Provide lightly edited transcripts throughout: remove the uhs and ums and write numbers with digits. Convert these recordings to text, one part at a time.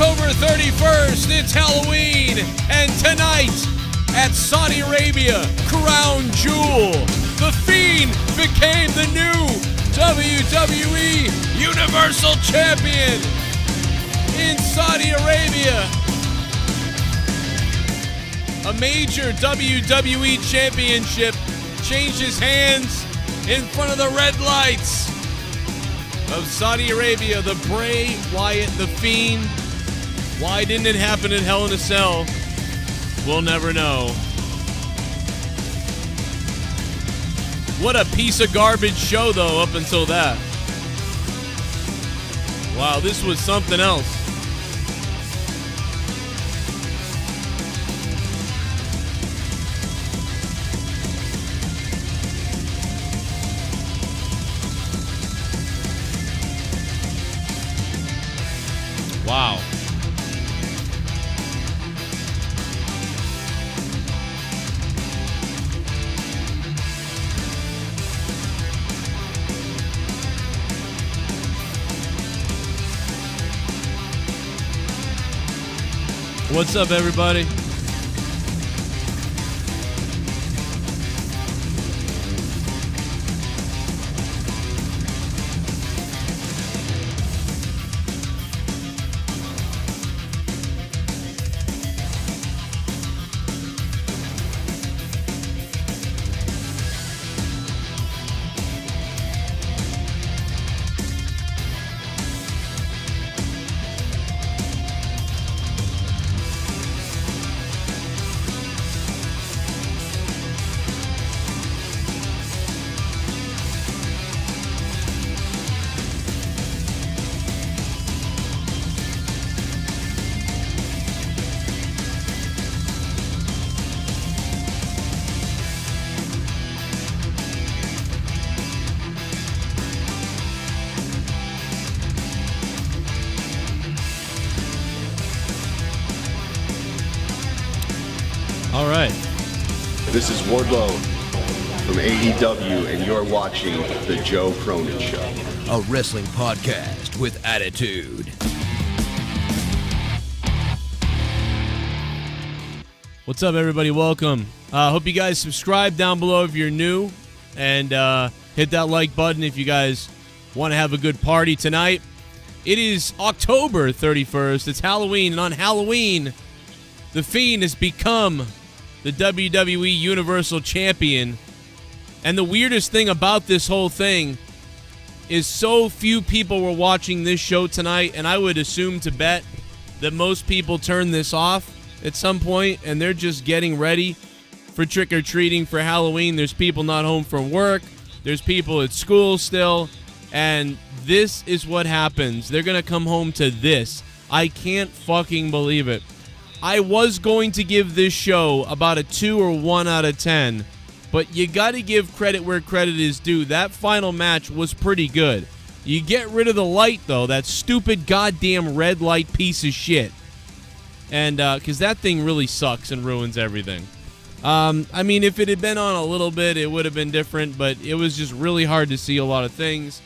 October 31st, it's Halloween, and tonight at Saudi Arabia Crown Jewel, The Fiend became the new WWE Universal Champion in Saudi Arabia. A major WWE Championship changes hands in front of the red lights of Saudi Arabia. The Bray Wyatt, The Fiend. Why didn't it happen in Hell in a Cell? We'll never know. What a piece of garbage show, though, up until that. Wow, this was something else. Wow. What's up, everybody? All right. This is Wardlow from AEW, and you're watching The Joe Cronin Show. A wrestling podcast with attitude. What's up, everybody? Welcome. Hope you guys subscribe down below if you're new, and hit that like button if you guys want to have a good party tonight. It is October 31st. It's Halloween, and on Halloween, The Fiend has become the WWE Universal Champion. And the weirdest thing about this whole thing is so few people were watching this show tonight, and I would assume to bet that most people turned this off at some point, and they're just getting ready for trick-or-treating for Halloween. There's people not home from work. There's people at school still, and this is what happens. They're going to come home to this. I can't fucking believe it. I was going to give this show about a 2 or 1 out of 10, but you got to give credit where credit is due. That final match was pretty good. You get rid of the light, though, that stupid goddamn red light piece of shit. And because that thing really sucks and ruins everything. I mean, if it had been on a little bit, it would have been different, but it was just really hard to see a lot of things.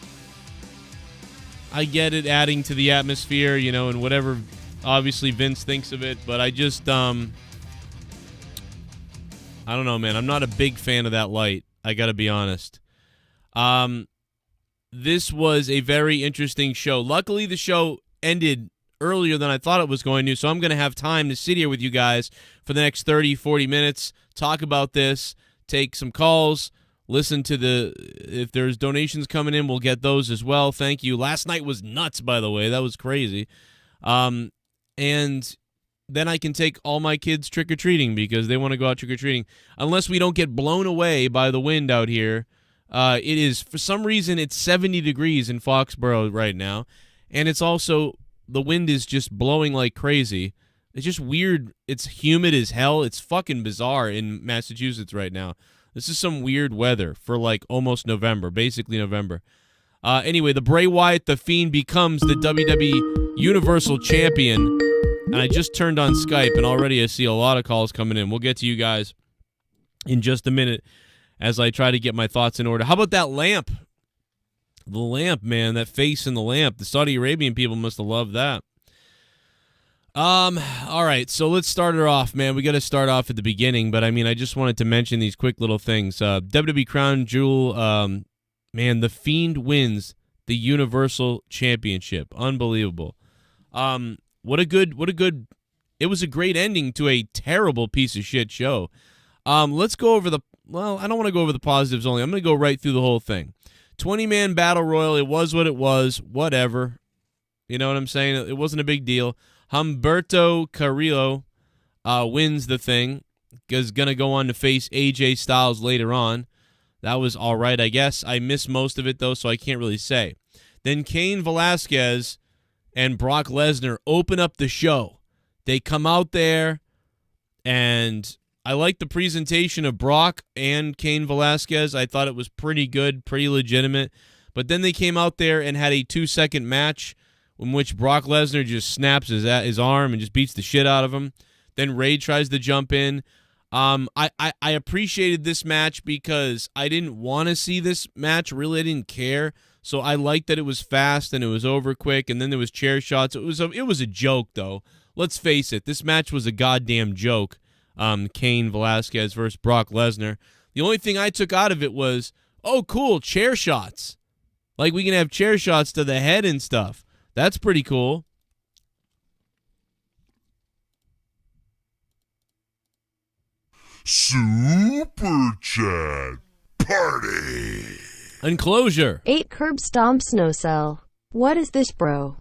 I get it, adding to the atmosphere, you know, and whatever obviously Vince thinks of it, but I just, I don't know, man. I'm not a big fan of that light. I got to be honest. This was a very interesting show. Luckily, the show ended earlier than I thought it was going to, so I'm going to have time to sit here with you guys for the next 30, 40 minutes, talk about this, take some calls, listen to if there's donations coming in, we'll get those as well. Thank you. Last night was nuts, by the way. That was crazy. And then I can take all my kids trick-or-treating because they want to go out trick-or-treating. Unless we don't get blown away by the wind out here. It is, for some reason, it's 70 degrees in Foxborough right now. And it's also, the wind is just blowing like crazy. It's just weird. It's humid as hell. It's fucking bizarre in Massachusetts right now. This is some weird weather for like almost November, basically November. Anyway, the Bray Wyatt, The Fiend, becomes the WWE Universal Champion. And I just turned on Skype, and already I see a lot of calls coming in. We'll get to you guys in just a minute as I try to get my thoughts in order. How about that lamp? The lamp, man, that face in the lamp. The Saudi Arabian people must have loved that. All right, so let's start it off, man. We got to start off at the beginning, but I mean, I just wanted to mention these quick little things. WWE Crown Jewel, man, the Fiend wins the Universal Championship. Unbelievable. What a good, it was a great ending to a terrible piece of shit show. Let's go over I don't want to go over the positives only. I'm going to go right through the whole thing. 20-man battle royal, it was what it was, whatever. You know what I'm saying? It wasn't a big deal. Humberto Carrillo wins the thing. Is going to go on to face AJ Styles later on. That was all right, I guess. I missed most of it, though, so I can't really say. Then Cain Velasquez and Brock Lesnar open up the show. They come out there, and I like the presentation of Brock and Cain Velasquez. I thought it was pretty good, pretty legitimate. But then they came out there and had a 2-second match in which Brock Lesnar just snaps his arm and just beats the shit out of him. Then Ray tries to jump in. I appreciated this match because I didn't want to see this match. Really, I didn't care. So I liked that it was fast and it was over quick, and then there was chair shots. It was a joke, though. Let's face it. This match was a goddamn joke. Cain Velasquez versus Brock Lesnar. The only thing I took out of it was, oh, cool, chair shots. Like, we can have chair shots to the head and stuff. That's pretty cool. Super Chat Party. Enclosure. 8 curb stomps no sell. What is this, bro?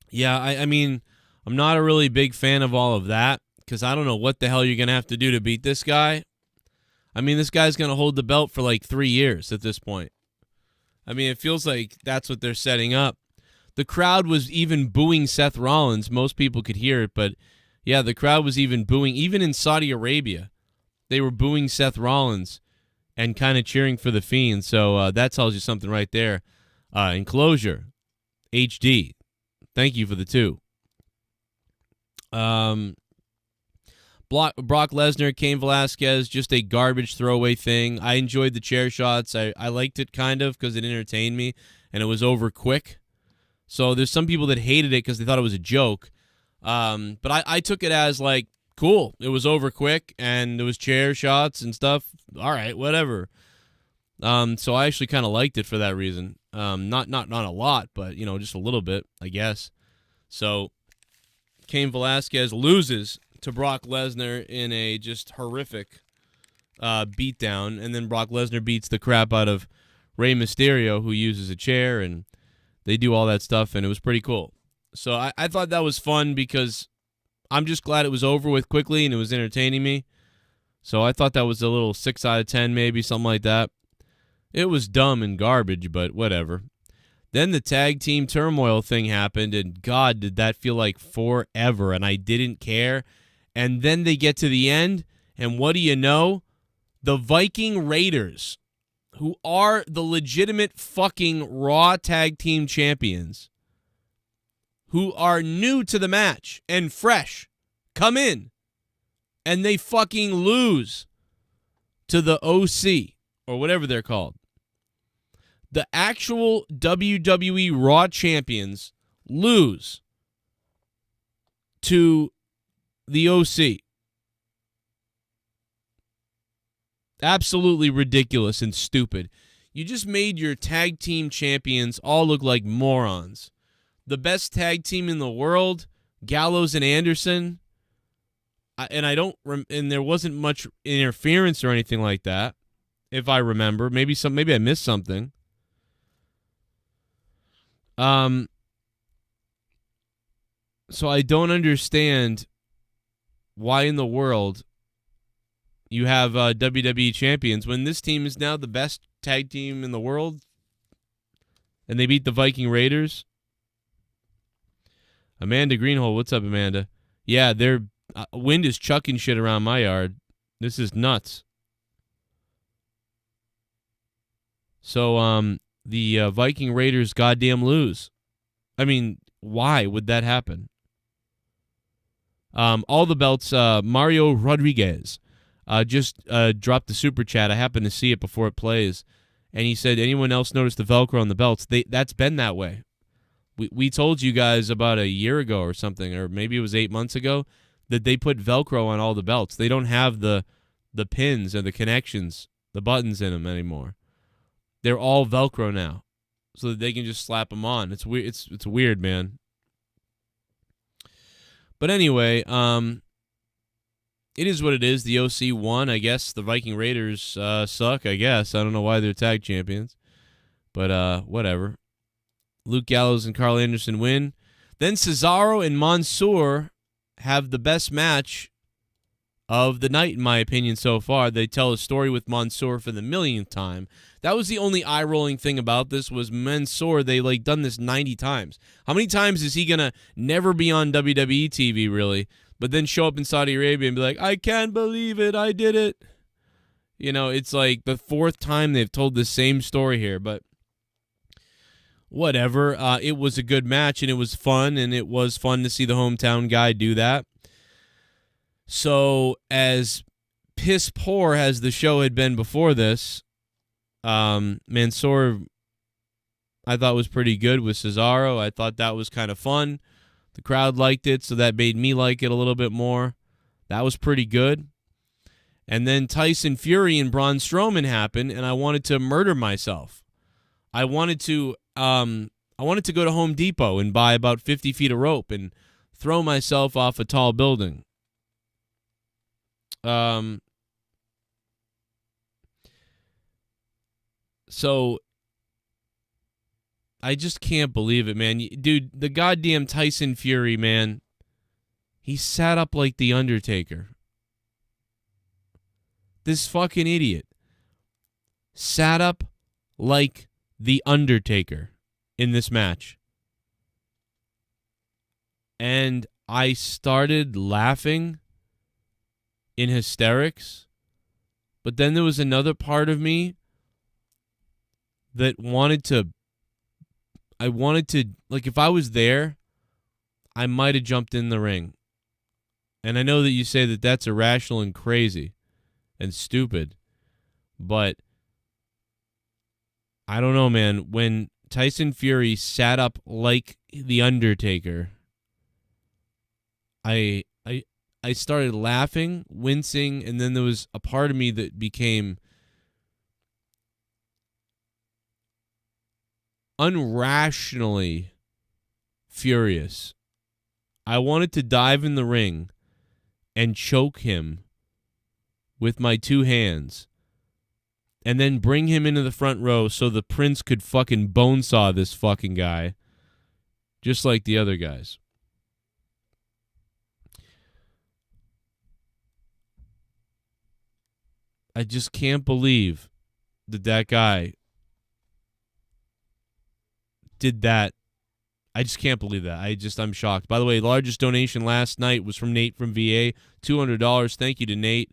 Yeah, I mean, I'm not a really big fan of all of that because I don't know what the hell you're going to have to do to beat this guy. I mean, this guy's going to hold the belt for like 3 years at this point. I mean, it feels like that's what they're setting up. The crowd was even booing Seth Rollins. Most people could hear it, but yeah, the crowd was even booing. Even in Saudi Arabia, they were booing Seth Rollins and kind of cheering for the Fiend. So that tells you something right there. Enclosure, HD. Thank you for the 2. Brock Lesnar, Cain Velasquez, just a garbage throwaway thing. I enjoyed the chair shots. I liked it kind of because it entertained me, and it was over quick. So there's some people that hated it because they thought it was a joke. But I took it as, like, cool. It was over quick, and there was chair shots and stuff. All right, whatever. So I actually kind of liked it for that reason. Not a lot, but, you know, just a little bit, I guess. So Cain Velasquez loses to Brock Lesnar in a just horrific beatdown, and then Brock Lesnar beats the crap out of Rey Mysterio, who uses a chair, and they do all that stuff, and it was pretty cool. So I thought that was fun because I'm just glad it was over with quickly, and it was entertaining me. So I thought that was a little 6 out of 10, maybe, something like that. It was dumb and garbage, but whatever. Then the tag team turmoil thing happened, and God, did that feel like forever, and I didn't care. And then they get to the end, and what do you know? The Viking Raiders, who are the legitimate fucking Raw tag team champions, who are new to the match and fresh, come in, and they fucking lose to the OC, or whatever they're called. The actual WWE Raw champions lose to the OC. Absolutely ridiculous and stupid. You just made your tag team champions all look like morons. The best tag team in the world, Gallows and Anderson, and there wasn't much interference or anything like that, if I remember. Maybe I missed something. So I don't understand why in the world you have WWE champions when this team is now the best tag team in the world, and they beat the Viking Raiders. Amanda Greenhold, what's up, Amanda? Yeah, their wind is chucking shit around my yard. This is nuts. So, the Viking Raiders goddamn lose. I mean, why would that happen? All the belts, Mario Rodriguez just dropped the super chat. I happened to see it before it plays. And he said, anyone else notice the Velcro on the belts? That's been that way. We told you guys about a year ago or something, or maybe it was 8 months ago, that they put Velcro on all the belts. They don't have the pins and the connections, the buttons in them anymore. They're all Velcro now, so that they can just slap them on. It's weird. It's weird, man. But anyway, it is what it is. The OC won. I guess the Viking Raiders suck, I guess. I don't know why they're tag champions. But whatever. Luke Gallows and Carl Anderson win. Then Cesaro and Mansoor have the best match of the night, in my opinion, so far. They tell a story with Mansoor for the millionth time. That was the only eye-rolling thing about this was Mansoor. They, done this 90 times. How many times is he going to never be on WWE TV, really, but then show up in Saudi Arabia and be like, I can't believe it, I did it. You know, it's like the fourth time they've told the same story here, but whatever. It was a good match, and it was fun, and it was fun to see the hometown guy do that. So, as piss poor as the show had been before this, Mansoor, I thought, was pretty good with Cesaro. I thought that was kind of fun. The crowd liked it, so that made me like it a little bit more. That was pretty good. And then Tyson Fury and Braun Strowman happened, and I wanted to murder myself. I wanted to go to Home Depot and buy about 50 feet of rope and throw myself off a tall building. So I just can't believe it, man. Dude, the goddamn Tyson Fury, man, he sat up like The Undertaker. This fucking idiot sat up like The Undertaker in this match. And I started laughing in hysterics. But then there was another part of me that I wanted to, if I was there, I might have jumped in the ring. And I know that you say that that's irrational and crazy and stupid, but I don't know, man. When Tyson Fury sat up like The Undertaker, I started laughing, wincing, and then there was a part of me that became unrationally furious. I wanted to dive in the ring and choke him with my two hands and then bring him into the front row so the Prince could fucking bonesaw this fucking guy just like the other guys. I just can't believe that guy did that. I just can't believe that. I'm shocked. By the way, the largest donation last night was from Nate from VA, $200. Thank you to Nate.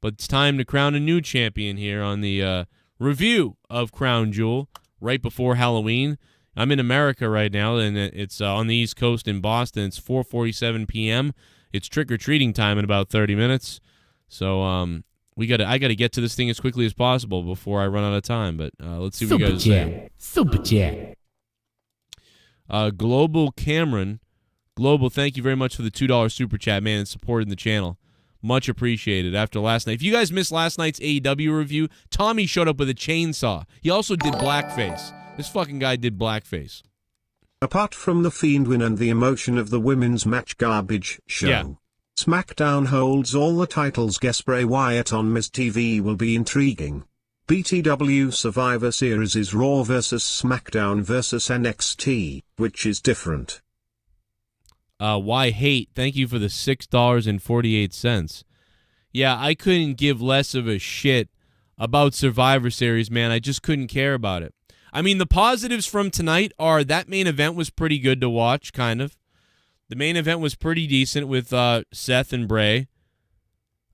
But it's time to crown a new champion here on the review of Crown Jewel right before Halloween. I'm in America right now, and it's on the East Coast in Boston. It's 4:47 p.m. It's trick-or-treating time in about 30 minutes. So I got to get to this thing as quickly as possible before I run out of time. But let's see what you guys say. Super chat. Global Cameron. Global, thank you very much for the $2 super chat, man, and supporting the channel. Much appreciated after last night. If you guys missed last night's AEW review, Tommy showed up with a chainsaw. He also did blackface. This fucking guy did blackface. Apart from the Fiend win and the emotion of the women's match garbage show, yeah. SmackDown holds all the titles. Guess Bray Wyatt on Miz TV will be intriguing. BTW Survivor Series is Raw vs SmackDown vs NXT, which is different. Why hate? Thank you for the $6.48. Yeah, I couldn't give less of a shit about Survivor Series, man. I just couldn't care about it. I mean, the positives from tonight are that main event was pretty good to watch, kind of. The main event was pretty decent with Seth and Bray.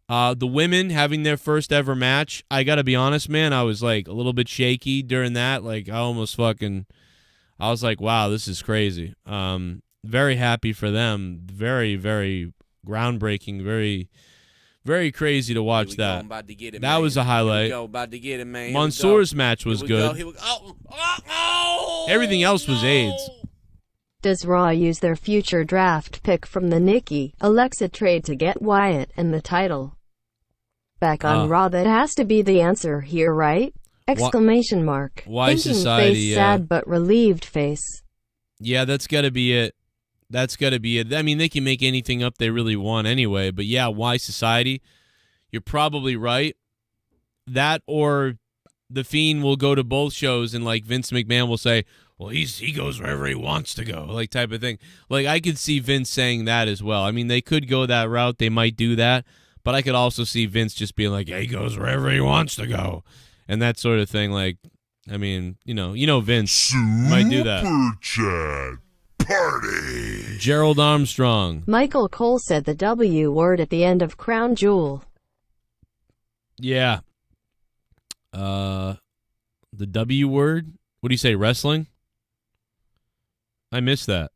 The women having their first ever match, I got to be honest, man, I was like a little bit shaky during that. Like, I was like, wow, this is crazy. Very happy for them. Very, very groundbreaking. Very, very crazy to watch that. That was a highlight. Mansoor's match was good. Everything else was AIDS. Does Raw use their future draft pick from the Nikki Alexa trade to get Wyatt and the title back on Raw? That has to be the answer here, right? Exclamation mark. Why Thinking society? Face, sad but relieved face. Yeah, that's got to be it. That's got to be it. I mean, they can make anything up they really want anyway. But yeah, why society? You're probably right. That or the Fiend will go to both shows and like Vince McMahon will say, well, he goes wherever he wants to go, like type of thing. Like I could see Vince saying that as well. I mean, they could go that route. They might do that. But I could also see Vince just being like, he goes wherever he wants to go. And that sort of thing. Like, I mean, you know Vince might do that. Super Chat Party. Gerald Armstrong. Michael Cole said the W word at the end of Crown Jewel. Yeah. The W word? What do you say, wrestling? I missed that.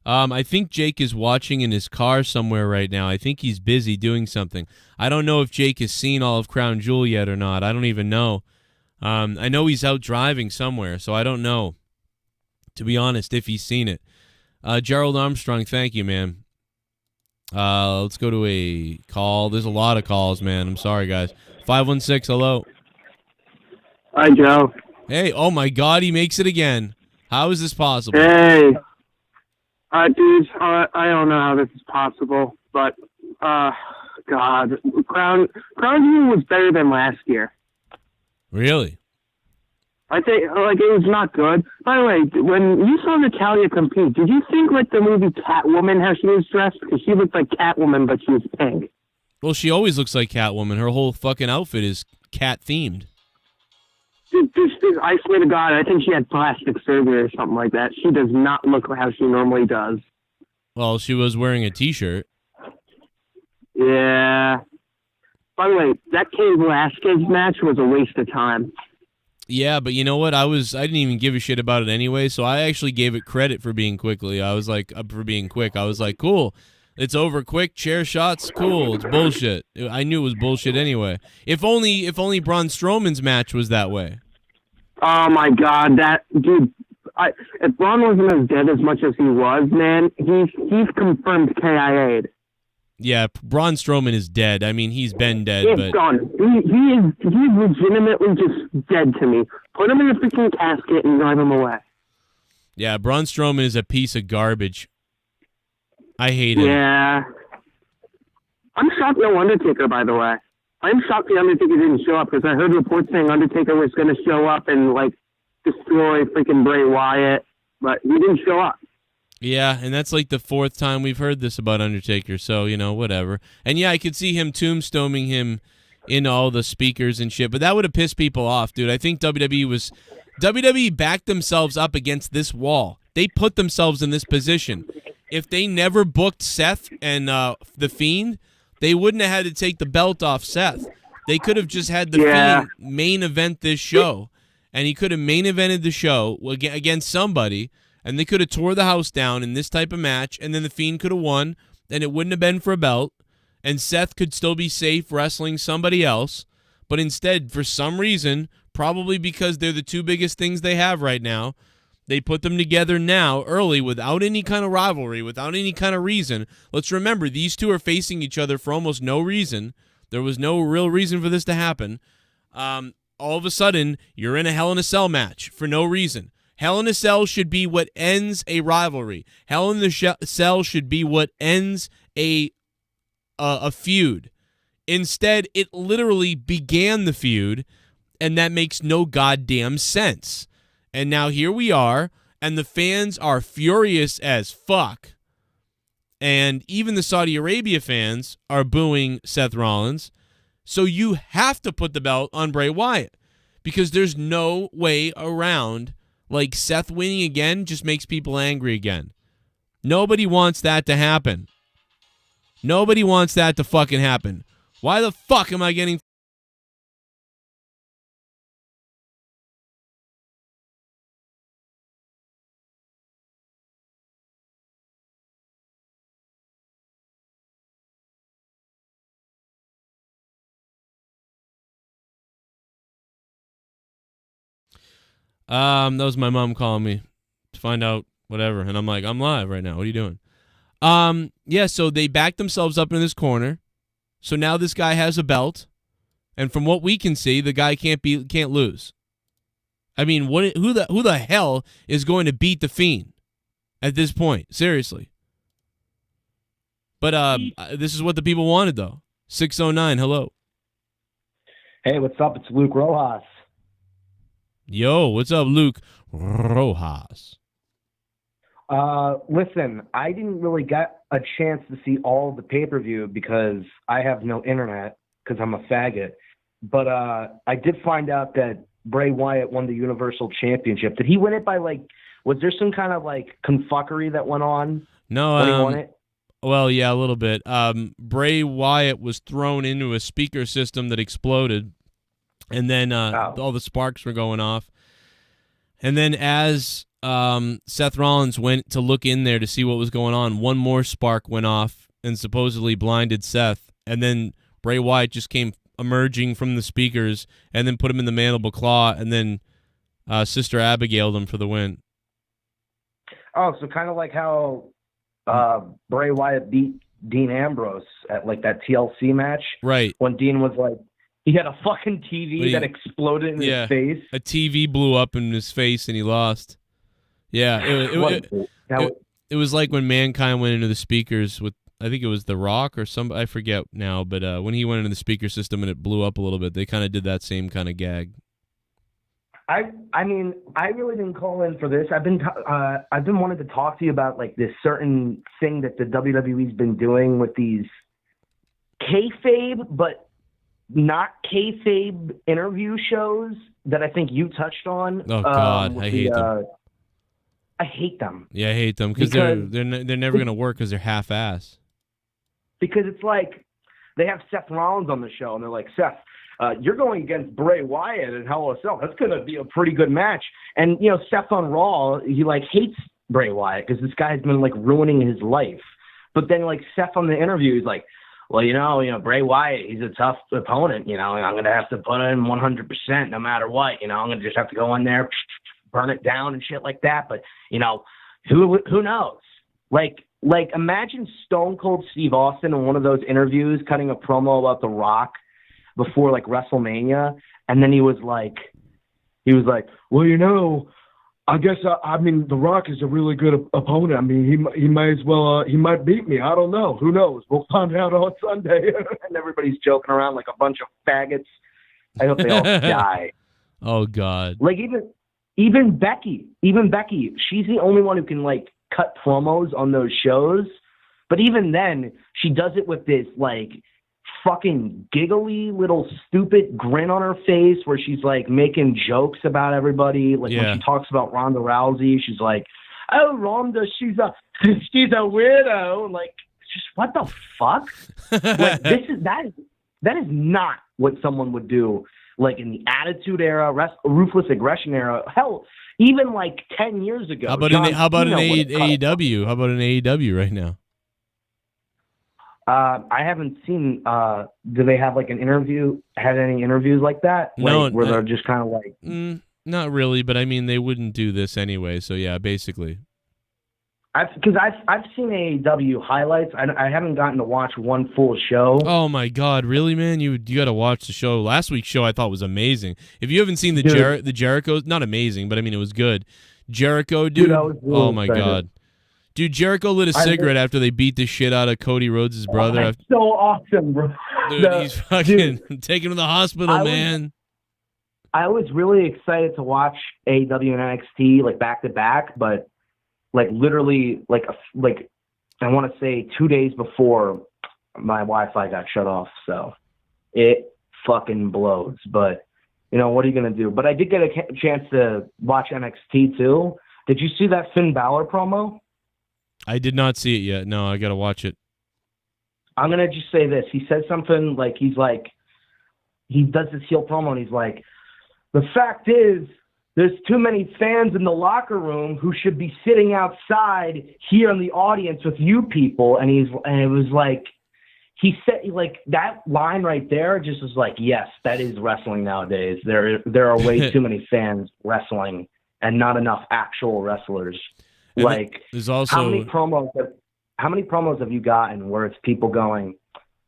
I think Jake is watching in his car somewhere right now. I think he's busy doing something. I don't know if Jake has seen all of Crown Jewel yet or not. I don't even know. I know he's out driving somewhere, so I don't know, to be honest, if he's seen it. Gerald Armstrong, thank you, man. Let's go to a call. There's a lot of calls, man. I'm sorry, guys. 516, hello. Hi, Joe. Hey, oh my God, he makes it again. How is this possible? Hey. Dude, I don't know how this is possible, but, God, Crown Jewel was better than last year. Really? I think, like, it was not good. By the way, when you saw Natalya compete, did you think, like, the movie Catwoman, how she was dressed? Because she looked like Catwoman, but she was pink. Well, she always looks like Catwoman. Her whole fucking outfit is cat-themed. I swear to God, I think she had plastic surgery or something like that. She does not look how she normally does. Well, she was wearing a T-shirt. Yeah. By the way, that Cain Velasquez match was a waste of time. Yeah, but you know what? I didn't even give a shit about it anyway, so I actually gave it credit for being quick. I was like, cool. It's over quick, chair shots, cool. It's bullshit. I knew it was bullshit anyway. If only Braun Strowman's match was that way. Oh my God, that dude! If Braun wasn't as dead as much as he was, man, he's confirmed KIA'd. Yeah, Braun Strowman is dead. I mean, he's been dead, He's done. He's legitimately just dead to me. Put him in a freaking casket and drive him away. Yeah, Braun Strowman is a piece of garbage. I hate him. Yeah. I'm shocked no Undertaker, by the way. I'm shocked the Undertaker didn't show up because I heard reports saying Undertaker was going to show up and, like, destroy freaking Bray Wyatt, but he didn't show up. Yeah, and that's like the fourth time we've heard this about Undertaker, so, whatever. And yeah, I could see him tombstoning him in all the speakers and shit, but that would have pissed people off, dude. I think WWE backed themselves up against this wall. They put themselves in this position. If they never booked Seth and The Fiend, they wouldn't have had to take the belt off Seth. They could have just had The Fiend main event this show, and he could have main evented the show against somebody, and they could have tore the house down in this type of match, and then The Fiend could have won, and it wouldn't have been for a belt, and Seth could still be safe wrestling somebody else. But instead, for some reason, probably because they're the two biggest things they have right now, they put them together now, early, without any kind of rivalry, without any kind of reason. Let's remember, these two are facing each other for almost no reason. There was no real reason for this to happen. All of a sudden, you're in a Hell in a Cell match for no reason. Hell in a Cell should be what ends a rivalry. Hell in the Cell should be what ends a feud. Instead, it literally began the feud, and that makes no goddamn sense. And now here we are, and the fans are furious as fuck. And even the Saudi Arabia fans are booing Seth Rollins. So you have to put the belt on Bray Wyatt, because there's no way around. Like, Seth winning again just makes people angry again. Nobody wants that to happen. Nobody wants that to fucking happen. Why the fuck am I getting... That was my mom calling me. to find out whatever. And I'm like, I'm live right now. What are you doing? Yeah, so they backed themselves up in this corner. So now this guy has a belt. And from what we can see, the guy can't lose. I mean, who the hell is going to beat the Fiend at this point? Seriously. But this is what the people wanted, though. 609, hello. Hey, what's up? It's Luke Rojas. Yo, what's up, Luke Rojas? Listen, I didn't really get a chance to see all of the pay-per-view because I have no internet because I'm a faggot. But I did find out that Bray Wyatt won the Universal Championship. Did he win it by, like, was there some kind of, like, confuckery that went on when he won it? Well, yeah, a little bit. Bray Wyatt was thrown into a speaker system that exploded, and then all the sparks were going off. And then as Seth Rollins went to look in there to see what was going on, one more spark went off and supposedly blinded Seth. And then Bray Wyatt just came emerging from the speakers and then put him in the mandible claw, and then Sister Abigail'd him for the win. Oh, so kind of like how Bray Wyatt beat Dean Ambrose at like that TLC match. Right. When Dean was like, he had a fucking TV that exploded in his face. A TV blew up in his face and he lost. Yeah. It was like when Mankind went into the speakers with, I think it was The Rock or I forget now, but when he went into the speaker system and it blew up a little bit, they kind of did that same kind of gag. I mean, I really didn't call in for this. I've been wanting to talk to you about like this certain thing that the WWE's been doing with these kayfabe, but not kayfabe interview shows that I think you touched on. Oh God, I hate them. I hate them. Yeah, I hate them because they're never gonna work because they're half-ass. Because it's like they have Seth Rollins on the show and they're like, Seth, you're going against Bray Wyatt and Hell in a Cell. That's going to be a pretty good match. And, you know, Seth on Raw, he, like, hates Bray Wyatt because this guy's been, like, ruining his life. But then, like, Seth on the interview, he's like, well, you know, Bray Wyatt, he's a tough opponent. You know, I'm going to have to put in 100% no matter what. You know, I'm going to just have to go in there, burn it down and shit like that. But, you know, who knows? Like imagine Stone Cold Steve Austin in one of those interviews cutting a promo about The Rock before like WrestleMania, and then he was like, well, you know, I guess I mean The Rock is a really good opponent. I mean, he might as well he might beat me. I don't know. Who knows? We'll find out on Sunday. And everybody's joking around like a bunch of faggots. I hope they all die. Oh God! Like even Becky, she's the only one who can like cut promos on those shows. But even then, she does it with this like fucking giggly little stupid grin on her face where she's like making jokes about everybody. Like when she talks about Ronda Rousey, she's like, oh, Ronda, she's a weirdo. And like, just what the fuck? Like that is not what someone would do like in the Attitude Era, Ruthless Aggression Era. Hell, even like 10 years ago. How about an AEW? How about an AEW right now? I haven't seen. Do they have like an interview? Had any interviews like that? No, like, where they're just kind of like. Not really, but I mean they wouldn't do this anyway. So yeah, basically. Because I've seen AEW highlights. I haven't gotten to watch one full show. Oh my God, really, man? You got to watch the show. Last week's show I thought was amazing. If you haven't seen the Jericho's, not amazing, but I mean it was good. Jericho, dude. Really oh my God. Dude, Jericho lit a cigarette after they beat the shit out of Cody Rhodes' brother. That's so awesome, bro. Dude, he's fucking taking him to the hospital, man. I was really excited to watch AEW and NXT like back to back, but like literally like I want to say 2 days before my Wi-Fi got shut off, so it fucking blows. But you know what are you gonna do? But I did get a chance to watch NXT too. Did you see that Finn Balor promo? I did not see it yet. No, I got to watch it. I'm going to just say this. He said something like, he does this heel promo and he's like, the fact is there's too many fans in the locker room who should be sitting outside here in the audience with you people. And it was like, he said like that line right there just was like, yes, that is wrestling nowadays. There are way too many fans wrestling and not enough actual wrestlers. And like, there's also how many promos have you gotten where it's people going,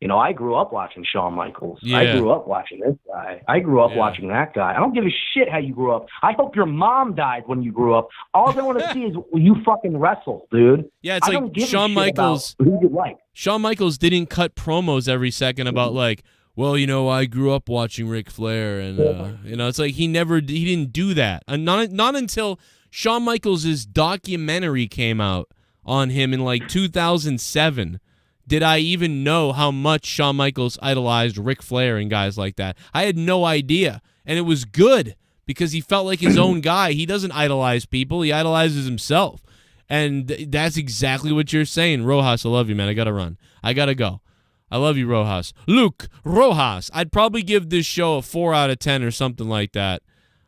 you know, I grew up watching Shawn Michaels. Yeah. I grew up watching this guy. I grew up watching that guy. I don't give a shit how you grew up. I hope your mom died when you grew up. All I want to see is you fucking wrestle, dude. Yeah, it's I like don't give Shawn a shit Michaels. about who you like. Shawn Michaels didn't cut promos every second about like, well, you know, I grew up watching Ric Flair, and you know, it's like he didn't do that, and not until Shawn Michaels' documentary came out on him in like 2007. Did I even know how much Shawn Michaels idolized Ric Flair and guys like that? I had no idea. And it was good because he felt like his own guy. He doesn't idolize people. He idolizes himself. And that's exactly what you're saying. Rojas, I love you, man. I got to run. I got to go. I love you, Rojas. Luke Rojas. I'd probably give this show a 4 out of 10 or something like that.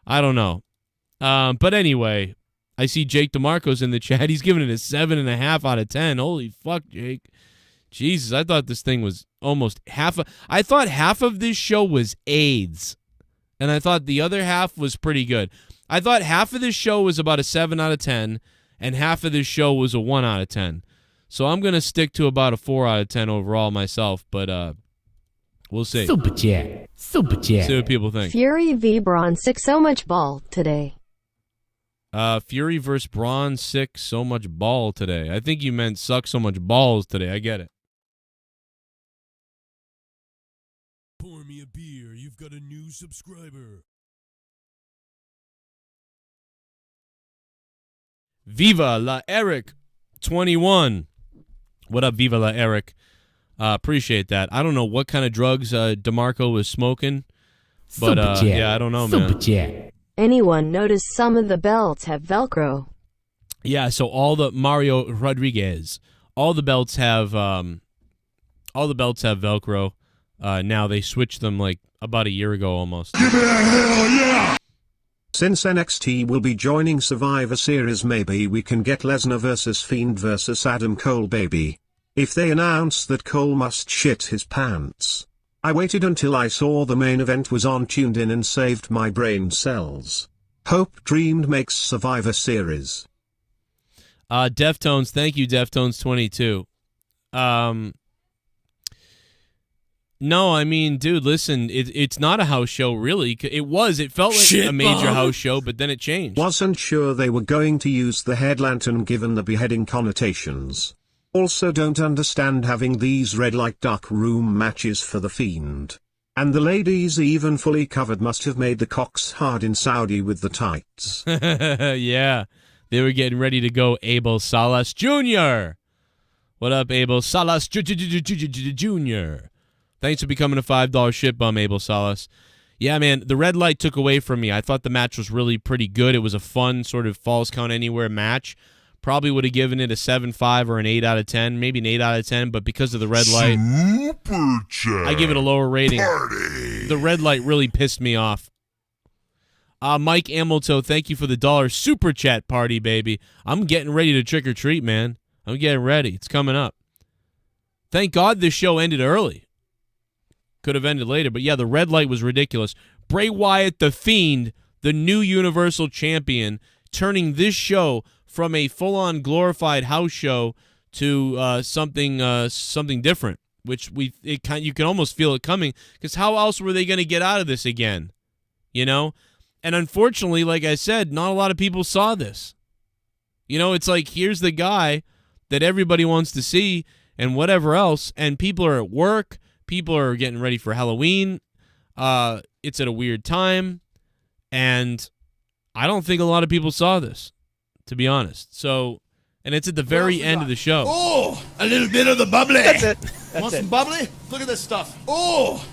I don't know. But anyway, I see Jake DeMarco's in the chat. He's giving it a 7.5 out of 10. Holy fuck, Jake. Jesus, I thought this thing was almost I thought half of this show was AIDS, and I thought the other half was pretty good. I thought half of this show was about a 7 out of 10, and half of this show was a 1 out of 10. So I'm going to stick to about a 4 out of 10 overall myself, but we'll see. Super chat. See what people think. Fury v. Braun 6 so much ball today. Fury versus Braun 6 so much ball today. I think you meant suck so much balls today. I get it. Pour me a beer, you've got a new subscriber. Viva la Eric 21. What up, Viva la Eric? Appreciate that. I don't know what kind of drugs DeMarco was smoking, but yeah, I don't know, man. Super chat. Anyone notice some of the belts have Velcro? Yeah, so all the Mario Rodriguez, all the belts have Velcro. Now they switched them like about a year ago almost. Give it a hell yeah! Since NXT will be joining Survivor Series, maybe we can get Lesnar versus Fiend versus Adam Cole, baby. If they announce that Cole must shit his pants. I waited until I saw the main event was on, tuned in and saved my brain cells. Hope dreamed makes Survivor Series. Deftones, thank you, Deftones22. No, I mean, dude, listen, it's not a house show, really. It felt like a major house show, but then it changed. Wasn't sure they were going to use the head lantern given the beheading connotations. Also don't understand having these red light dark room matches for the Fiend. And the ladies, even fully covered, must have made the cocks hard in Saudi with the tights. Yeah, they were getting ready to go Abel Salas Jr. What up, Abel Salas Jr.? Thanks for becoming a $5 shit bum, Abel Salas. Yeah, man, the red light took away from me. I thought the match was really pretty good. It was a fun sort of falls count anywhere match. Probably would have given it a 7.5 or an 8 out of 10, maybe an 8 out of 10, but because of the red light, Super chat. I give it a lower rating. Party. The red light really pissed me off. Mike Amilto, thank you for the $1 super chat party, baby. I'm getting ready to trick or treat, man. I'm getting ready. It's coming up. Thank God this show ended early. Could have ended later, but yeah, the red light was ridiculous. Bray Wyatt, the Fiend, the new Universal Champion, turning this show from a full-on glorified house show to something different, which you can almost feel it coming, because how else were they going to get out of this again? You know? And unfortunately, like I said, not a lot of people saw this. You know, it's like, here's the guy that everybody wants to see and whatever else, and people are at work, people are getting ready for Halloween, it's at a weird time, and I don't think a lot of people saw this, to be honest. So, and it's at the very end of the show. Oh, a little bit of the bubbly. That's it. Want some bubbly? Look at this stuff. Oh,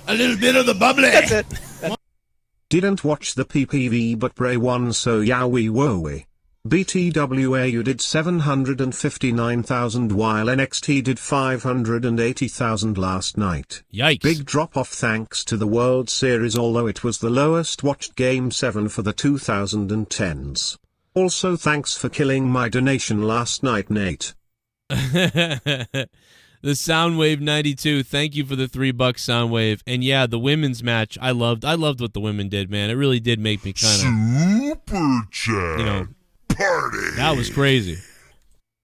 a little bit of the bubbly. That's it. Didn't watch the PPV, but Bray won, so yowie wowie. BTWAU did 759,000 while NXT did 580,000 last night. Yikes. Big drop off thanks to the World Series, although it was the lowest watched Game 7 for the 2010s. Also thanks for killing my donation last night, Nate. The Soundwave 92, thank you for the $3 Soundwave. And yeah, the women's match, I loved what the women did, man. It really did make me kind of Super chat. Party. That was crazy.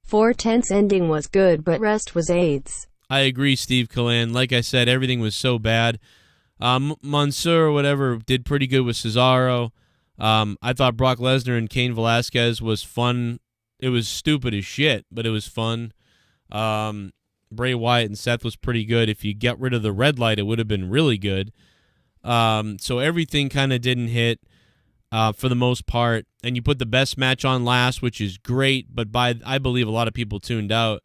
410's ending was good, but rest was AIDS. I agree, Steve Callan. Like I said, everything was so bad. Mansoor or whatever did pretty good with Cesaro. I thought Brock Lesnar and Cain Velasquez was fun. It was stupid as shit, but it was fun. Bray Wyatt and Seth was pretty good. If you get rid of the red light, it would have been really good. So everything kind of didn't hit for the most part. And you put the best match on last, which is great, but I believe a lot of people tuned out.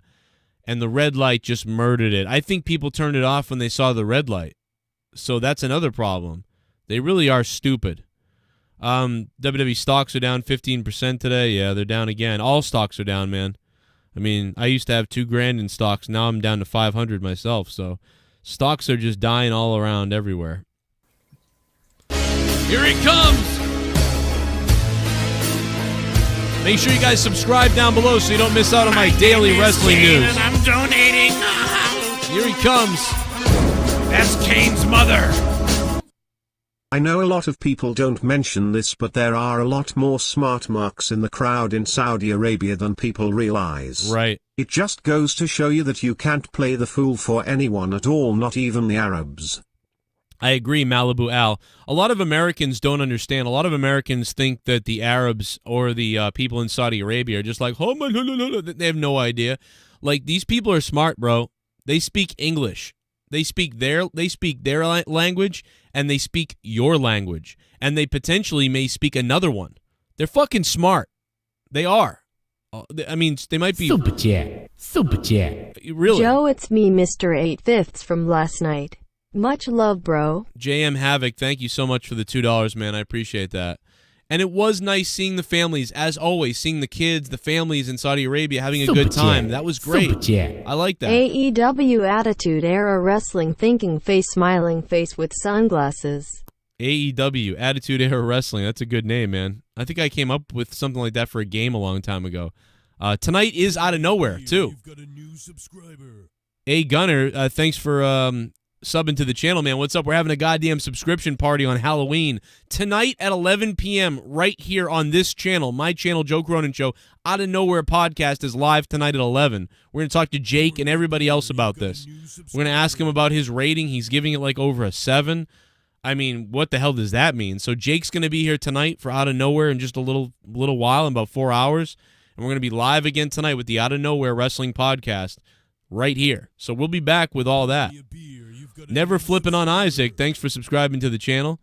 And the red light just murdered it. I think people turned it off when they saw the red light. So that's another problem. They really are stupid. WWE stocks are down 15% today. Yeah, they're down again. All stocks are down, man. I mean, I used to have $2,000 in stocks. Now I'm down to 500 myself. So stocks are just dying all around everywhere. Here he comes. Make sure you guys subscribe down below so you don't miss out on my daily wrestling news. And I'm donating. Here he comes. That's Cain's mother. I know a lot of people don't mention this, but there are a lot more smart marks in the crowd in Saudi Arabia than people realize. Right. It just goes to show you that you can't play the fool for anyone at all, not even the Arabs. I agree, Malibu Al. A lot of Americans don't understand. A lot of Americans think that the Arabs or the people in Saudi Arabia are just like, oh my, no. They have no idea. Like, these people are smart, bro. They speak English. They speak their language, and they speak your language, and they potentially may speak another one. They're fucking smart. They are. I mean, they might be. Super chat. Really? Joe, it's me, Mr. 8/5 from last night. Much love, bro. JM Havoc, thank you so much for the $2, man. I appreciate that. And it was nice seeing the families, as always, seeing the kids, the families in Saudi Arabia having a good time. That was great. I like that. AEW Attitude Era Wrestling Thinking Face Smiling Face with Sunglasses. AEW Attitude Era Wrestling. That's a good name, man. I think I came up with something like that for a game a long time ago. Tonight is Out of Nowhere, too. You've got a new subscriber. A Gunner, thanks for subbing to the channel, man. What's up? We're having a goddamn subscription party on Halloween tonight at 11 p.m. right here on this channel, my channel, Joe Cronin Show. Out of Nowhere podcast is live tonight at 11. We're going to talk to Jake and everybody else about this. We're going to ask him about his rating. He's giving it like over a 7. I mean, what the hell does that mean? So Jake's going to be here tonight for Out of Nowhere in just a little while, in about 4 hours. And we're going to be live again tonight with the Out of Nowhere Wrestling Podcast right here. So we'll be back with all that. Never Flipping on Isaac, thanks for subscribing to the channel.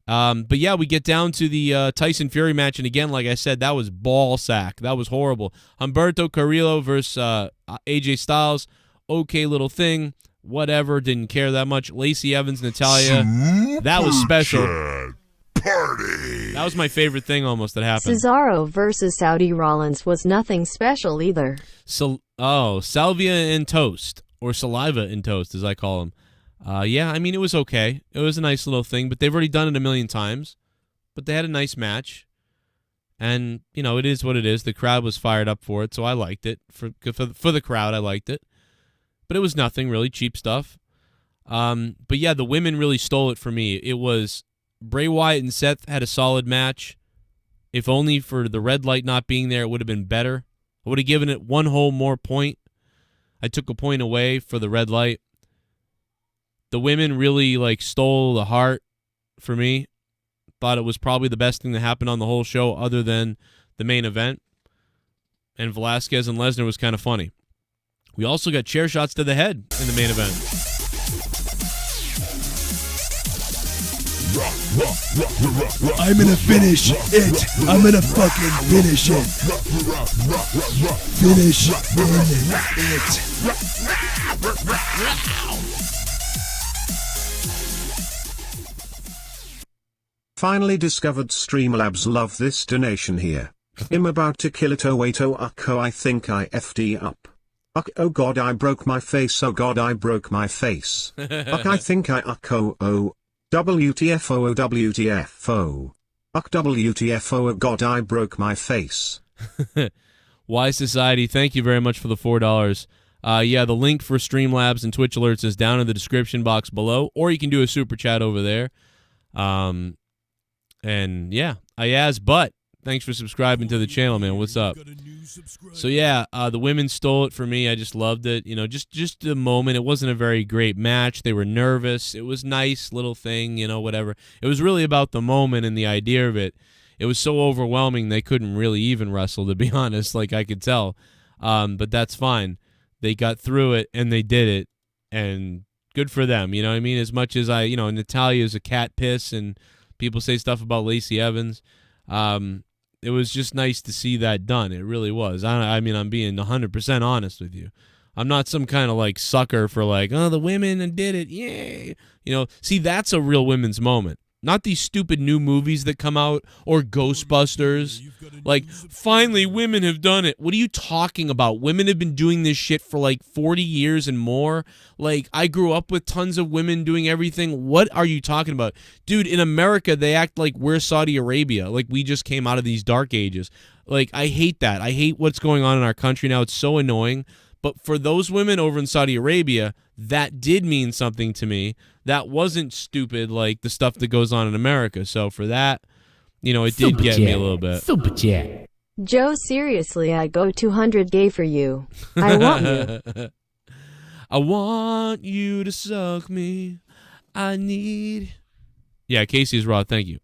But yeah, we get down to the Tyson Fury match, and again, like I said, that was ball sack. That was horrible. Humberto Carrillo versus AJ Styles. Okay little thing. Whatever, didn't care that much. Lacey Evans, Natalya. That was special. Party. That was my favorite thing almost that happened. Cesaro versus Saudi Rollins was nothing special either. Salvia and toast, or saliva and toast, as I call them. Yeah, I mean, it was okay. It was a nice little thing, but they've already done it a million times. But they had a nice match. And, you know, it is what it is. The crowd was fired up for it, so I liked it. For the crowd, I liked it. But it was nothing, really cheap stuff. But yeah, the women really stole it for me. It was Bray Wyatt and Seth had a solid match. If only for the red light not being there, it would have been better. I would have given it one whole more point. I took a point away for the red light. The women really stole the heart for me. Thought it was probably the best thing that happened on the whole show other than the main event. And Velasquez and Lesnar was kind of funny. We also got chair shots to the head in the main event. I'm gonna finish it. I'm gonna fucking finish it. Finish it. Finally discovered Streamlabs. Love this donation here. I'm about to kill it. Oh wait, oh ucko, I think I FD up. Uck, oh god, I broke my face. Oh god, I broke my face. Uck, I think I ucko. Oh. WTFO, oh WTFO. Uck, WTFO, oh god, I broke my face. Wise Society, thank you very much for the $4. Yeah, the link for Streamlabs and Twitch alerts is down in the description box below, or you can do a super chat over there. And yeah, but thanks for subscribing to the channel, man. What's up? So yeah, the women stole it for me. I just loved it. You know, just the moment. It wasn't a very great match. They were nervous. It was nice little thing, you know, whatever. It was really about the moment and the idea of it. It was so overwhelming they couldn't really even wrestle, to be honest, like I could tell. But that's fine. They got through it and they did it, and good for them. You know what I mean? As much as Natalya's a cat piss and people say stuff about Lacey Evans, it was just nice to see that done. It really was. I mean, I'm being 100% honest with you. I'm not some kind of like sucker for like, oh, the women did it, yay. You know, see, that's a real women's moment. Not these stupid new movies that come out or Ghostbusters. Like, finally, women have done it. What are you talking about? Women have been doing this shit for like 40 years and more. Like, I grew up with tons of women doing everything. What are you talking about? Dude, in America, they act like we're Saudi Arabia. Like, we just came out of these dark ages. Like, I hate that. I hate what's going on in our country now. It's so annoying. But for those women over in Saudi Arabia, that did mean something to me. That wasn't stupid like the stuff that goes on in America. So for that, you know, it did get me a little bit. Super chat. Joe, seriously, I go 200 gay for you. I want you. I want you to suck me. I need. Yeah, Casey's raw. Thank you.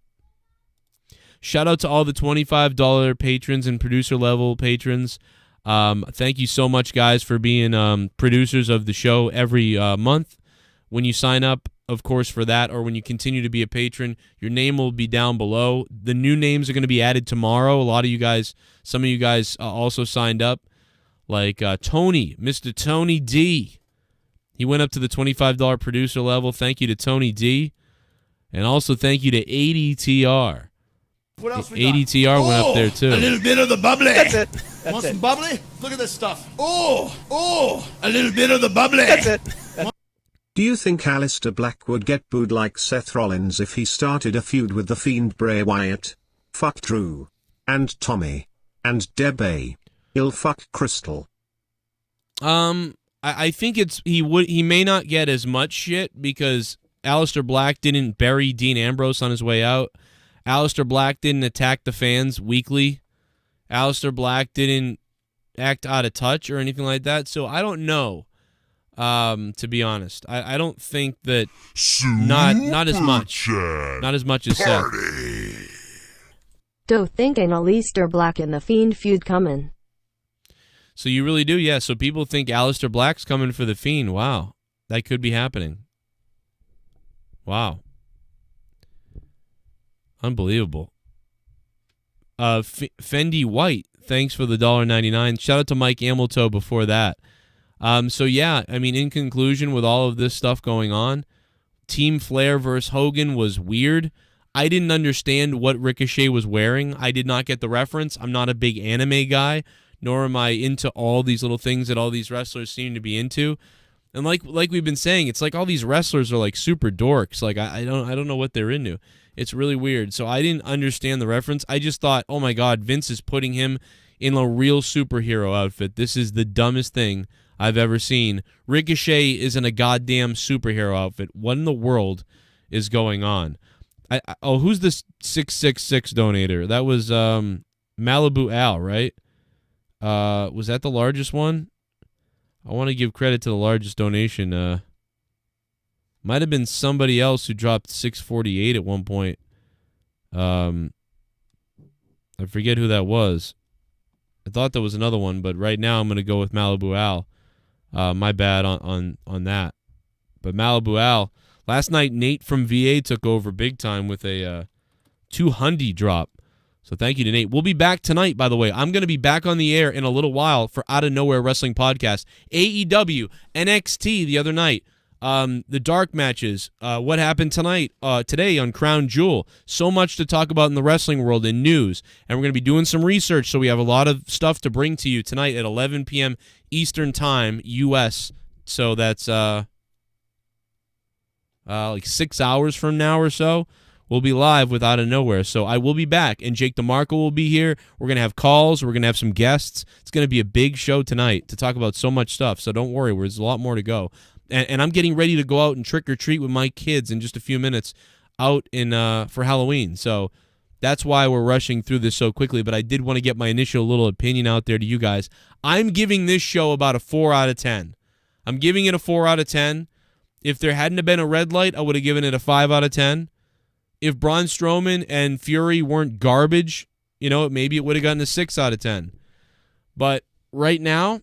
Shout out to all the $25 patrons and producer level patrons. Thank you so much, guys, for being producers of the show every month. When you sign up, of course, for that, or when you continue to be a patron, your name will be down below. The new names are going to be added tomorrow. A lot of you guys, some of you guys also signed up, like Tony, Mr. Tony D. He went up to the $25 producer level. Thank you to Tony D. And also thank you to ADTR. What else we got? ADTR went up there, too. A little bit of the bubbly. That's it. Want some bubbly? Look at this stuff. Oh, a little bit of the bubbly. That's it. Do you think Aleister Black would get booed like Seth Rollins if he started a feud with the Fiend Bray Wyatt? Fuck Drew. And Tommy. And Debay. He'll fuck Crystal. I think he may not get as much shit because Aleister Black didn't bury Dean Ambrose on his way out. Aleister Black didn't attack the fans weekly. Aleister Black didn't act out of touch or anything like that. So I don't know. To be honest, I don't think that not as much, not as much as Seth. Don't think an Aleister Black and the Fiend feud coming. So you really do, yeah. So people think Aleister Black's coming for the Fiend. Wow, that could be happening. Wow, unbelievable. Fendi White, thanks for the $1.99. Shout out to Mike Amilto before that. So yeah, I mean, in conclusion, with all of this stuff going on, Team Flair versus Hogan was weird. I didn't understand what Ricochet was wearing. I did not get the reference. I'm not a big anime guy, nor am I into all these little things that all these wrestlers seem to be into. And like we've been saying, it's like all these wrestlers are like super dorks. Like I don't know what they're into. It's really weird. So I didn't understand the reference. I just thought, oh my God, Vince is putting him in a real superhero outfit. This is the dumbest thing I've ever seen. Ricochet is in a goddamn superhero outfit. What in the world is going on? Who's the 666 donator? That was Malibu Al, right? Was that the largest one? I want to give credit to the largest donation. Might have been somebody else who dropped 648 at one point. I forget who that was. I thought there was another one, but right now I'm going to go with Malibu Al. My bad on that. But Malibu Al, last night Nate from VA took over big time with a 200 drop. So thank you to Nate. We'll be back tonight, by the way. I'm going to be back on the air in a little while for Out of Nowhere Wrestling Podcast. AEW, NXT the other night. The dark matches. What happened today on Crown Jewel. So much to talk about in the wrestling world and news. And we're going to be doing some research, so we have a lot of stuff to bring to you tonight at 11 p.m. Eastern Time, U.S. So that's like 6 hours from now or so. will be live with Out of Nowhere. So I will be back, and Jake DeMarco will be here. We're going to have calls. We're going to have some guests. It's going to be a big show tonight to talk about so much stuff. So don't worry. There's a lot more to go. And I'm getting ready to go out and trick or treat with my kids in just a few minutes out in for Halloween. So that's why we're rushing through this so quickly. But I did want to get my initial little opinion out there to you guys. I'm giving this show about a 4 out of 10. I'm giving it a 4 out of 10. If there hadn't have been a red light, I would have given it a 5 out of 10. If Braun Strowman and Fury weren't garbage, maybe it would have gotten a 6 out of 10. But right now,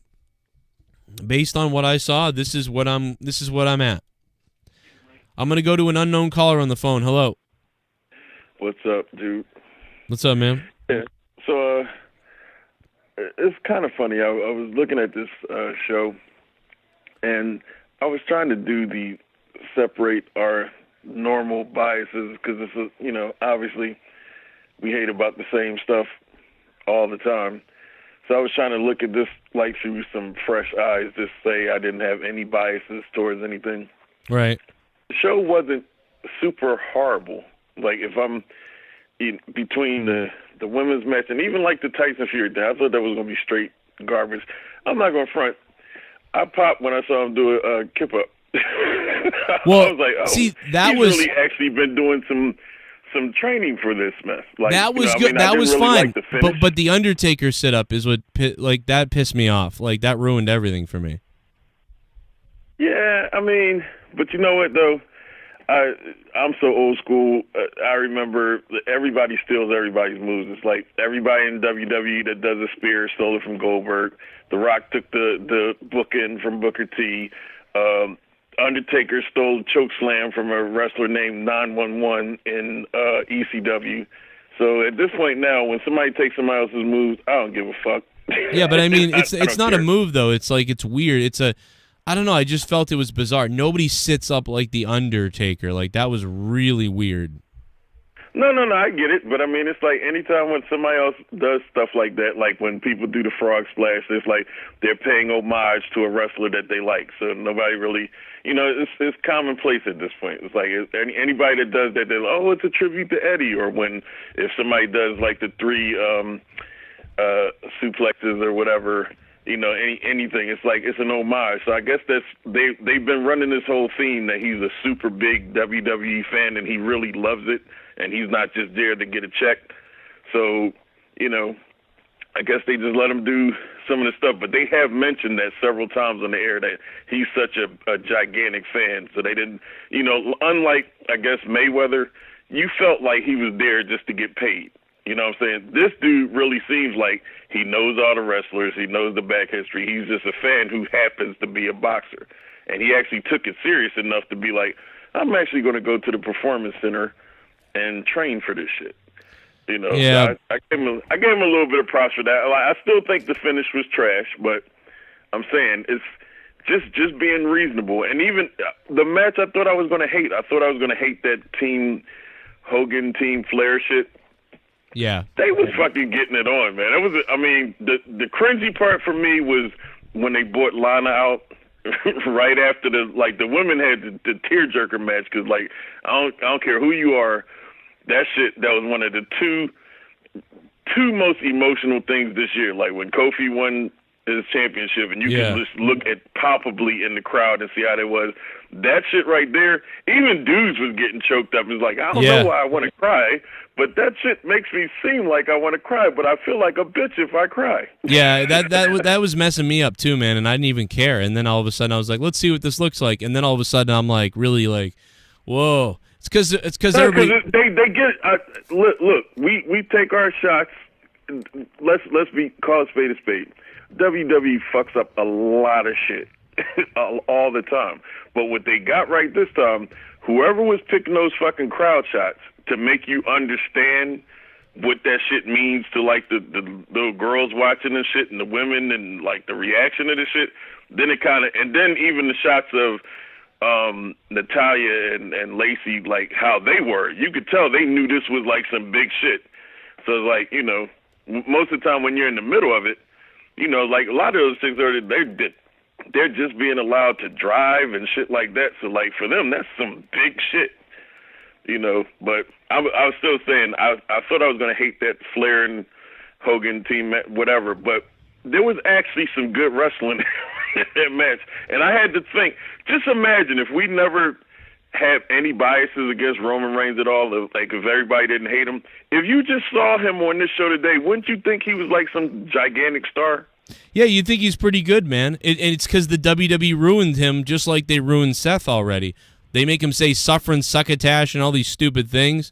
based on what I saw, this is what I'm at. I'm gonna go to an unknown caller on the phone. Hello. What's up, dude? What's up, man? Yeah. So it's kind of funny. I was looking at this show, and I was trying to separate our normal biases because it's obviously we hate about the same stuff all the time. So I was trying to look at this like through some fresh eyes, just say I didn't have any biases towards anything. Right. The show wasn't super horrible. Like if I'm between the women's match and even like the Tyson Fury thing, I thought that was going to be straight garbage. I'm not going to front. I popped when I saw him do a kip up. Well, I was like, oh, see, he's really actually been doing some training for this mess. Like, that was good. That was really fine. Like but the Undertaker sit up is what that pissed me off. Like that ruined everything for me. Yeah, I mean, but you know what though? I'm so old school. I remember everybody steals everybody's moves. It's like everybody in WWE that does a spear stole it from Goldberg. The Rock took the bookend from Booker T. Undertaker stole choke slam from a wrestler named 911 in ECW. So at this point now, when somebody takes somebody else's moves, I don't give a fuck. Yeah, but I mean, it's not care. a move though. It's like it's weird. I don't know. I just felt it was bizarre. Nobody sits up like the Undertaker. Like that was really weird. No, I get it. But I mean, it's like anytime when somebody else does stuff like that, like when people do the frog splash, it's like they're paying homage to a wrestler that they like. So nobody really, it's commonplace at this point. It's like anybody that does that, they're like, oh, it's a tribute to Eddie. Or if somebody does like the 3 suplexes or whatever, anything. It's like it's an homage. So I guess they've been running this whole theme that he's a super big WWE fan and he really loves it, and he's not just there to get a check. So, I guess they just let him do some of the stuff. But they have mentioned that several times on the air that he's such a gigantic fan. So they didn't, unlike I guess Mayweather, you felt like he was there just to get paid. You know what I'm saying? This dude really seems like he knows all the wrestlers. He knows the back history. He's just a fan who happens to be a boxer. And he actually took it serious enough to be like, I'm actually going to go to the Performance Center and train for this shit. Yeah. So I gave him a little bit of props for that. I still think the finish was trash, but I'm saying it's just being reasonable. And even the match I thought I was going to hate. I thought I was going to hate that Team Hogan, Team Flair shit. Yeah. They was fucking getting it on, man. The cringy part for me was when they brought Lana out right after the women had the tearjerker match, because like I don't care who you are, that was one of the two most emotional things this year. Like when Kofi won his championship, and you can just look at palpably in the crowd and see how that was. That shit right there, even dudes was getting choked up. It's like, I don't know why I want to cry, but that shit makes me seem like I want to cry, but I feel like a bitch if I cry. Yeah, that was messing me up too, man, and I didn't even care. And then all of a sudden I was like, let's see what this looks like. And then all of a sudden I'm like, really like, whoa. It's because everybody. They get look. We take our shots. Let's call a spade a spade. WWE fucks up a lot of shit all the time. But what they got right this time, whoever was picking those fucking crowd shots to make you understand what that shit means to like the little girls watching and shit and the women and like the reaction to the shit, then it kind of, and then even the shots of Natalya and Lacey, like how they were, you could tell they knew this was like some big shit. So like, most of the time when you're in the middle of it, like a lot of those things they're just being allowed to drive and shit like that. So like for them, that's some big shit. you know. But I was still saying I thought I was going to hate that Flair and Hogan team, whatever. But there was actually some good wrestling in that match, and I had to think. Just imagine if we never have any biases against Roman Reigns at all, like if everybody didn't hate him. If you just saw him on this show today, wouldn't you think he was like some gigantic star? Yeah, you think he's pretty good, man. And it's because the WWE ruined him just like they ruined Seth already. They make him say suffering succotash and all these stupid things,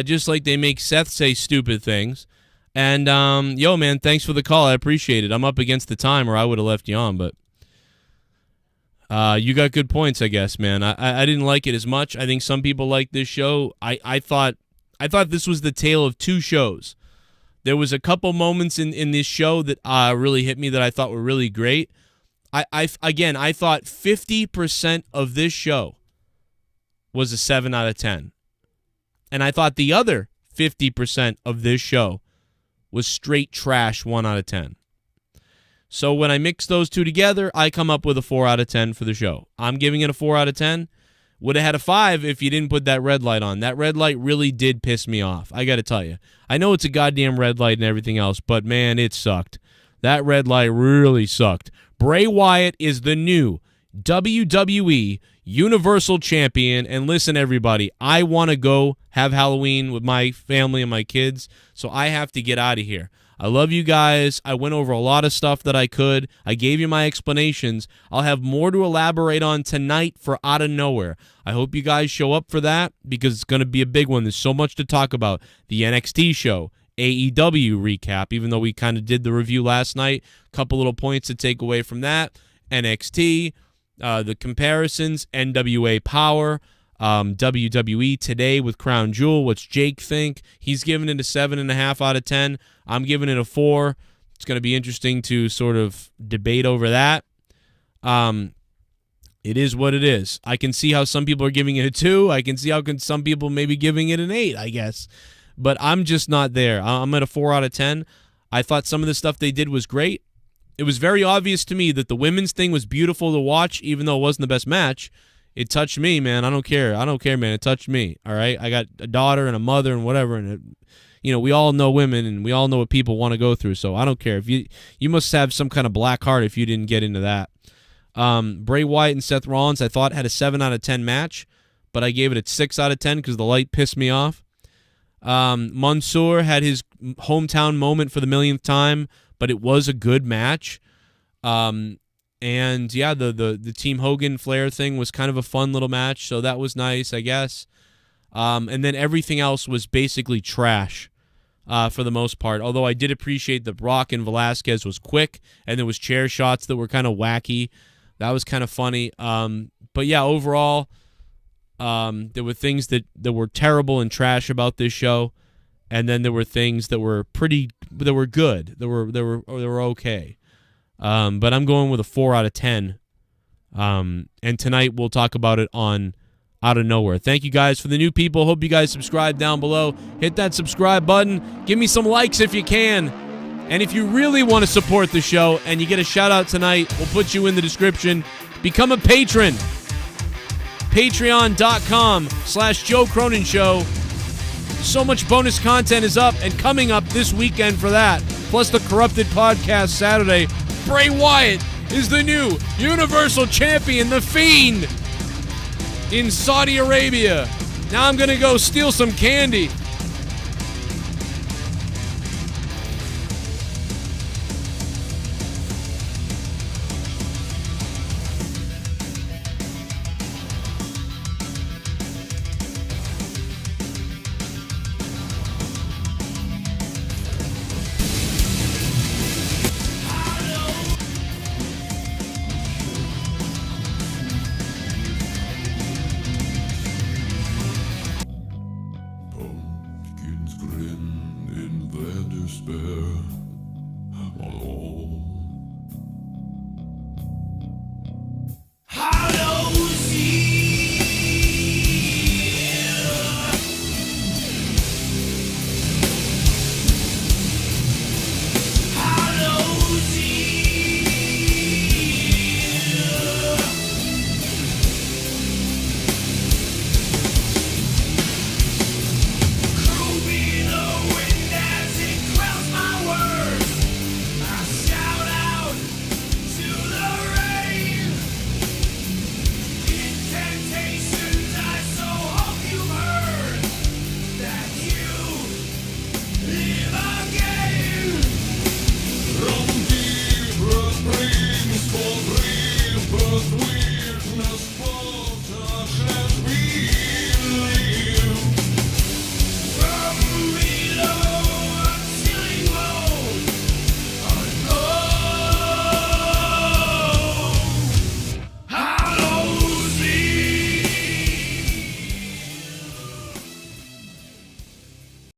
just like they make Seth say stupid things. And, yo, man, thanks for the call. I appreciate it. I'm up against the time or I would have left you on, but you got good points, I guess, man. I didn't like it as much. I think some people like this show. I thought this was the tale of two shows. There was a couple moments in this show that really hit me that I thought were really great. I thought 50% of this show was a 7 out of 10. And I thought the other 50% of this show was straight trash 1 out of 10. So when I mix those two together, I come up with a 4 out of 10 for the show. I'm giving it a 4 out of 10. Would have had a 5 if you didn't put that red light on. That red light really did piss me off. I got to tell you. I know it's a goddamn red light and everything else, but man, it sucked. That red light really sucked. Bray Wyatt is the new WWE Universal Champion. And listen, everybody, I want to go have Halloween with my family and my kids, so I have to get out of here. I love you guys. I went over a lot of stuff that I could. I gave you my explanations. I'll have more to elaborate on tonight for Out of Nowhere. I hope you guys show up for that because it's going to be a big one. There's so much to talk about. The NXT show, AEW recap, even though we kind of did the review last night. A couple little points to take away from that. NXT, the comparisons, NWA Power, WWE Today with Crown Jewel. What's Jake think? He's giving it a 7.5 out of 10. I'm giving it a 4. It's going to be interesting to sort of debate over that. It is what it is. I can see how some people are giving it a 2. I can see how some people may be giving it an 8, I guess. But I'm just not there. I'm at a 4 out of 10. I thought some of the stuff they did was great. It was very obvious to me that the women's thing was beautiful to watch, even though it wasn't the best match. It touched me, man. I don't care. I don't care, man. It touched me, all right? I got a daughter and a mother and whatever, and we all know women, and we all know what people want to go through, so I don't care. If you must have some kind of black heart if you didn't get into that. Bray Wyatt and Seth Rollins, I thought, had a 7 out of 10 match, but I gave it a 6 out of 10 because the light pissed me off. Mansoor had his hometown moment for the millionth time, but it was a good match. And yeah, the Team Hogan Flair thing was kind of a fun little match, so that was nice, I guess. And then everything else was basically trash for the most part, although I did appreciate that Brock and Velasquez was quick, and there was chair shots that were kind of wacky. That was kind of funny. But yeah, overall, there were things that were terrible and trash about this show, and then there were things that were good. They were okay. But I'm going with a 4 out of 10. And tonight we'll talk about it on Out of Nowhere. Thank you guys for the new people. Hope you guys subscribe down below. Hit that subscribe button. Give me some likes if you can. And if you really want to support the show and you get a shout out tonight, we'll put you in the description. Become a patron. Patreon.com/Joe Cronin Show. So much bonus content is up and coming up this weekend for that. Plus the Corrupted Podcast Saturday. Bray Wyatt is the new Universal Champion, the Fiend, in Saudi Arabia. Now I'm going to go steal some candy.